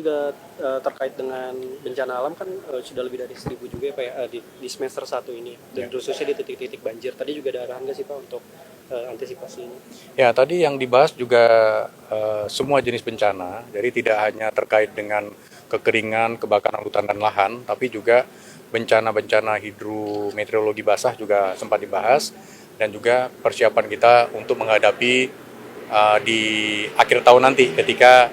juga terkait dengan bencana alam kan sudah lebih dari 1.000 juga ya Pak ya, di semester 1 ini dan khususnya di titik-titik banjir. Tadi juga ada arahan nggak sih Pak untuk antisipasi ini? Ya, tadi yang dibahas juga semua jenis bencana, jadi tidak hanya terkait dengan kekeringan, kebakaran hutan dan lahan, tapi juga bencana-bencana hidrometeorologi basah juga sempat dibahas, dan juga persiapan kita untuk menghadapi di akhir tahun nanti ketika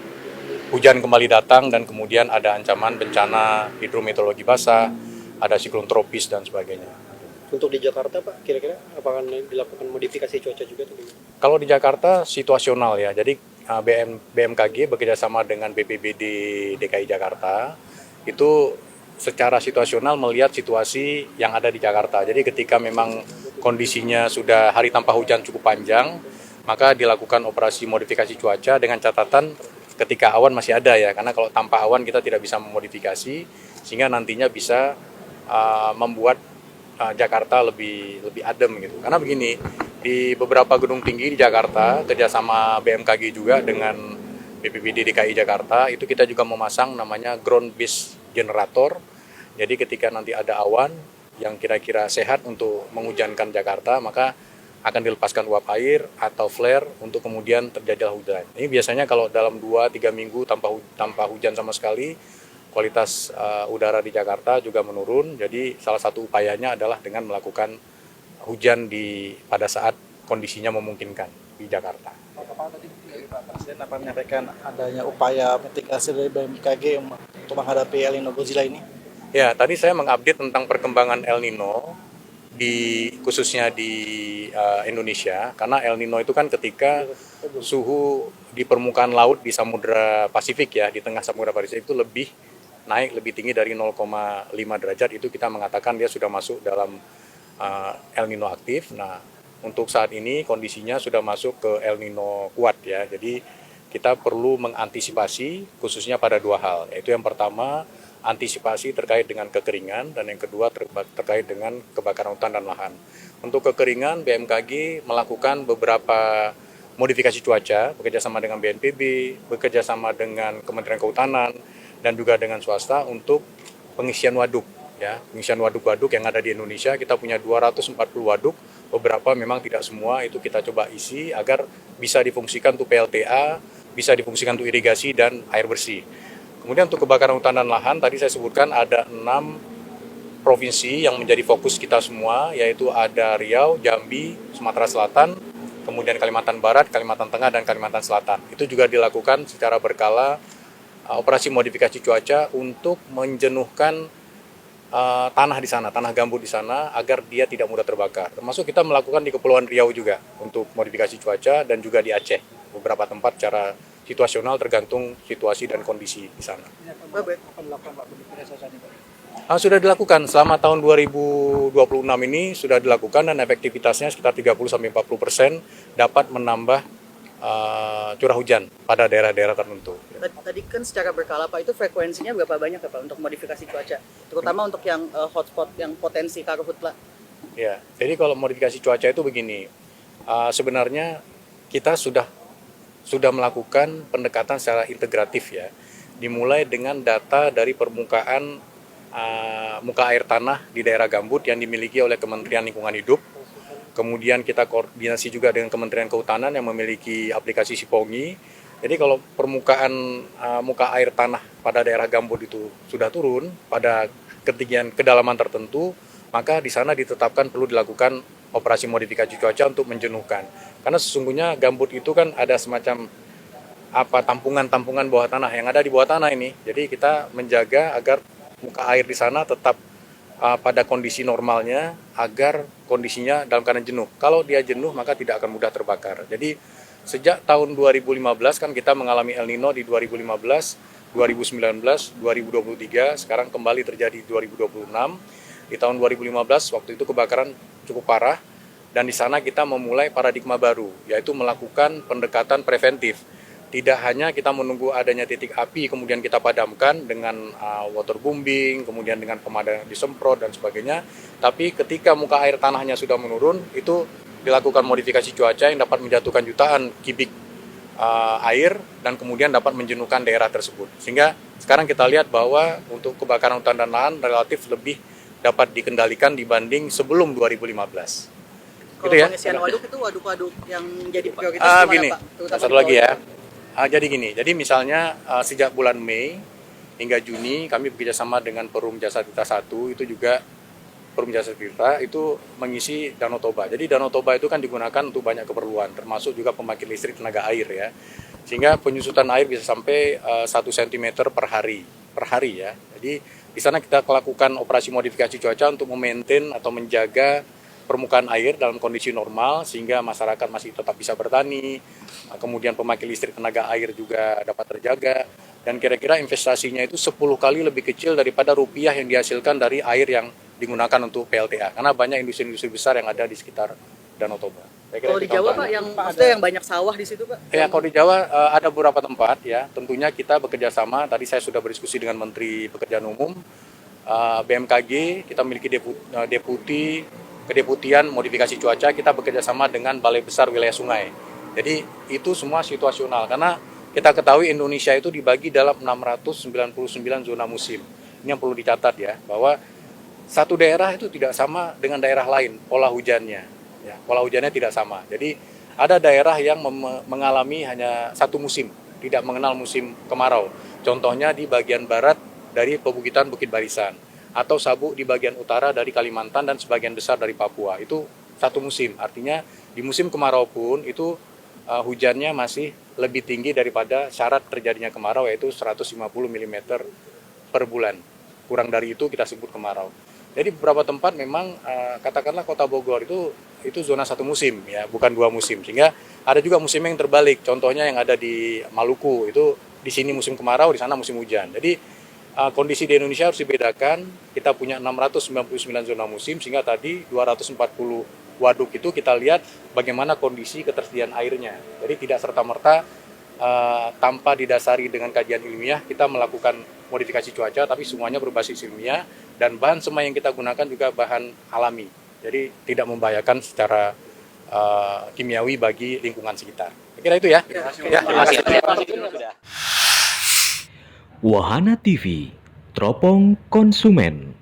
hujan kembali datang dan kemudian ada ancaman bencana hidrometeorologi basah, ada siklon tropis dan sebagainya. Untuk di Jakarta Pak, kira-kira apakah dilakukan modifikasi cuaca juga tuh? Kalau di Jakarta situasional ya, jadi BMKG bekerjasama dengan BPBD DKI Jakarta itu secara situasional melihat situasi yang ada di Jakarta. Jadi ketika memang kondisinya sudah hari tanpa hujan cukup panjang, maka dilakukan operasi modifikasi cuaca dengan catatan ketika awan masih ada ya, karena kalau tanpa awan kita tidak bisa memodifikasi, sehingga nantinya bisa membuat Jakarta lebih adem gitu. Karena begini, di beberapa gedung tinggi di Jakarta, kerjasama BMKG juga dengan BPBD DKI Jakarta, itu kita juga memasang namanya ground based generator. Jadi ketika nanti ada awan yang kira-kira sehat untuk menghujankan Jakarta, maka akan dilepaskan uap air atau flare untuk kemudian terjadilah hujan. Ini biasanya kalau dalam 2-3 minggu tanpa hujan sama sekali, kualitas udara di Jakarta juga menurun. Jadi salah satu upayanya adalah dengan melakukan hujan pada saat kondisinya memungkinkan di Jakarta. Pak, tadi Pak Presiden menyampaikan adanya upaya mitigasi dari BMKG untuk menghadapi El Nino Godzilla ini? Ya, tadi saya mengupdate tentang perkembangan El Nino khususnya di Indonesia, karena El Nino itu kan ketika suhu di permukaan laut di Samudra Pasifik ya, di tengah Samudra Pasifik itu naik lebih tinggi dari 0,5 derajat, itu kita mengatakan dia sudah masuk dalam El Nino aktif. Nah, untuk saat ini kondisinya sudah masuk ke El Nino kuat ya. Jadi kita perlu mengantisipasi khususnya pada dua hal, yaitu yang pertama antisipasi terkait dengan kekeringan dan yang kedua terkait dengan kebakaran hutan dan lahan. Untuk kekeringan, BMKG melakukan beberapa modifikasi cuaca bekerjasama dengan BNPB, bekerjasama dengan Kementerian Kehutanan dan juga dengan swasta untuk pengisian waduk. Ya, pengisian waduk-waduk yang ada di Indonesia, kita punya 240 waduk, beberapa memang tidak semua, itu kita coba isi agar bisa difungsikan untuk PLTA, bisa difungsikan untuk irigasi dan air bersih. Kemudian untuk kebakaran hutan dan lahan, tadi saya sebutkan ada 6 provinsi yang menjadi fokus kita semua, yaitu ada Riau, Jambi, Sumatera Selatan, kemudian Kalimantan Barat, Kalimantan Tengah, dan Kalimantan Selatan. Itu juga dilakukan secara berkala operasi modifikasi cuaca untuk menjenuhkan tanah di sana, tanah gambut di sana, agar dia tidak mudah terbakar. Termasuk kita melakukan di Kepulauan Riau juga untuk modifikasi cuaca dan juga di Aceh, beberapa tempat secara situasional tergantung situasi dan kondisi di sana. Sudah dilakukan selama tahun 2026 ini sudah dilakukan dan efektivitasnya sekitar 30-40% dapat menambah curah hujan pada daerah-daerah tertentu. Tadi kan secara berkala Pak, itu frekuensinya berapa banyak ya Pak untuk modifikasi cuaca, terutama untuk yang hotspot yang potensi karhutla? Ya, jadi kalau modifikasi cuaca itu begini, sebenarnya kita sudah melakukan pendekatan secara integratif ya, dimulai dengan data dari permukaan muka air tanah di daerah gambut yang dimiliki oleh Kementerian Lingkungan Hidup. Kemudian kita koordinasi juga dengan Kementerian Kehutanan yang memiliki aplikasi Sipongi. Jadi kalau permukaan muka air tanah pada daerah gambut itu sudah turun pada ketinggian kedalaman tertentu, maka di sana ditetapkan perlu dilakukan operasi modifikasi cuaca untuk menjenuhkan. Karena sesungguhnya gambut itu kan ada semacam tampungan-tampungan bawah tanah yang ada di bawah tanah ini. Jadi kita menjaga agar muka air di sana tetap pada kondisi normalnya agar kondisinya dalam keadaan jenuh. Kalau dia jenuh maka tidak akan mudah terbakar. Jadi sejak tahun 2015 kan kita mengalami El Nino di 2015, 2019, 2023, sekarang kembali terjadi 2026. Di tahun 2015 waktu itu kebakaran cukup parah dan di sana kita memulai paradigma baru, yaitu melakukan pendekatan preventif. Tidak hanya kita menunggu adanya titik api kemudian kita padamkan dengan waterbombing, kemudian dengan pemadam disemprot dan sebagainya, tapi ketika muka air tanahnya sudah menurun, itu dilakukan modifikasi cuaca yang dapat menjatuhkan jutaan kubik air dan kemudian dapat menjenuhkan daerah tersebut. Sehingga sekarang kita lihat bahwa untuk kebakaran hutan dan lahan relatif lebih dapat dikendalikan dibanding sebelum 2015. Kalau Gitu ya. pengisian waduk itu waduk-waduk yang jadi prioritas gimana Gini, Pak? Terutama satu di lagi ya. Pulau Jadi gini, jadi misalnya sejak bulan Mei hingga Juni kami bekerjasama dengan Perum Jasa Tirta 1 itu juga Perum Jasa Tirta itu mengisi Danau Toba. Jadi Danau Toba itu kan digunakan untuk banyak keperluan, termasuk juga pembangkit listrik tenaga air ya. Sehingga penyusutan air bisa sampai 1 cm per hari ya. Jadi di sana kita lakukan operasi modifikasi cuaca untuk memaintain atau menjaga permukaan air dalam kondisi normal sehingga masyarakat masih tetap bisa bertani, kemudian pembangkit listrik tenaga air juga dapat terjaga, dan kira-kira investasinya itu 10 kali lebih kecil daripada rupiah yang dihasilkan dari air yang digunakan untuk PLTA, karena banyak industri-industri besar yang ada di sekitar Danau Toba. Kalau di Jawa Pak, yang maksudnya yang banyak sawah di situ Pak? Ya, kalau di Jawa ada beberapa tempat ya. Tentunya kita bekerja sama. Tadi saya sudah berdiskusi dengan Menteri Pekerjaan Umum, BMKG, kita memiliki kedeputian modifikasi cuaca, kita bekerja sama dengan Balai Besar Wilayah Sungai. Jadi itu semua situasional karena kita ketahui Indonesia itu dibagi dalam 699 zona musim. Ini yang perlu dicatat ya, bahwa satu daerah itu tidak sama dengan daerah lain pola hujannya. Ya, pola hujannya tidak sama. Jadi ada daerah yang mengalami hanya satu musim, tidak mengenal musim kemarau. Contohnya di bagian barat dari pebukitan Bukit Barisan, atau Sabuk di bagian utara dari Kalimantan dan sebagian besar dari Papua. Itu satu musim. Artinya di musim kemarau pun itu hujannya masih lebih tinggi daripada syarat terjadinya kemarau, yaitu 150 mm per bulan. Kurang dari itu kita sebut kemarau. Jadi beberapa tempat memang katakanlah Kota Bogor itu zona satu musim ya, bukan dua musim. Sehingga ada juga musim yang terbalik. Contohnya yang ada di Maluku itu di sini musim kemarau, di sana musim hujan. Jadi kondisi di Indonesia harus dibedakan. Kita punya 699 zona musim, sehingga tadi 240 waduk itu kita lihat bagaimana kondisi ketersediaan airnya. Jadi tidak serta-merta tanpa didasari dengan kajian ilmiah kita melakukan modifikasi cuaca, tapi semuanya berbasis ilmiah dan bahan semua yang kita gunakan juga bahan alami. Jadi tidak membahayakan secara kimiawi bagi lingkungan sekitar. Kira itu ya. Terima kasih. Wahana TV, teropong konsumen.